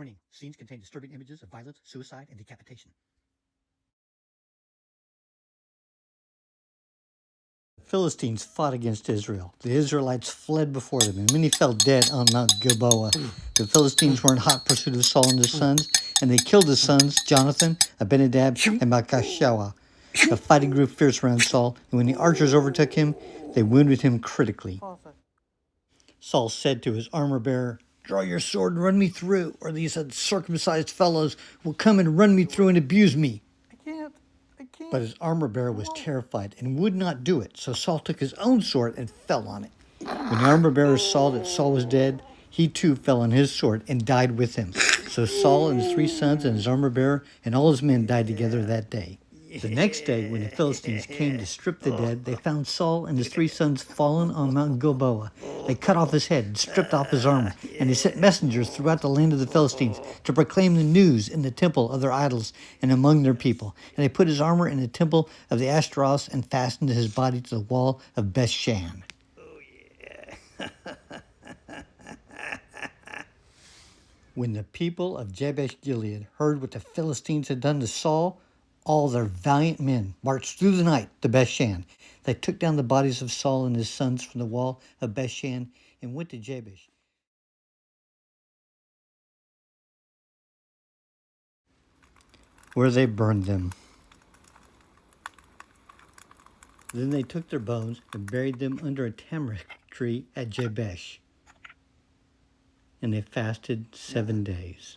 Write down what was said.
Warning, scenes contain disturbing images of violence, suicide, and decapitation. The Philistines fought against Israel. The Israelites fled before them, and many fell dead on Mount Gilboa. The Philistines were in hot pursuit of Saul and his sons, and they killed his sons, Jonathan, Abinadab, and Malchishua. The fighting grew fierce around Saul, and when the archers overtook him, they wounded him critically. Saul said to his armor-bearer, "Draw your sword and run me through, or these uncircumcised fellows will come and run me through and abuse me." I can't. But his armor-bearer was terrified and would not do it, so Saul took his own sword and fell on it. When the armor-bearer saw that Saul was dead, he too fell on his sword and died with him. So Saul and his 3 sons and his armor-bearer and all his men died together that day. The next day, when the Philistines came to strip the dead, they found Saul and his 3 sons fallen on Mount Gilboa. They cut off his head and stripped off his armor, and they sent messengers throughout the land of the Philistines to proclaim the news in the temple of their idols and among their people. And they put his armor in the temple of the Ashtaroth and fastened his body to the wall of Bethshan. When the people of Jabesh Gilead heard what the Philistines had done to Saul, all their valiant men marched through the night to Bethshan. They took down the bodies of Saul and his sons from the wall of Bethshan and went to Jabesh. Where they burned them. Then they took their bones and buried them under a tamarisk tree at Jabesh. And they fasted 7 days.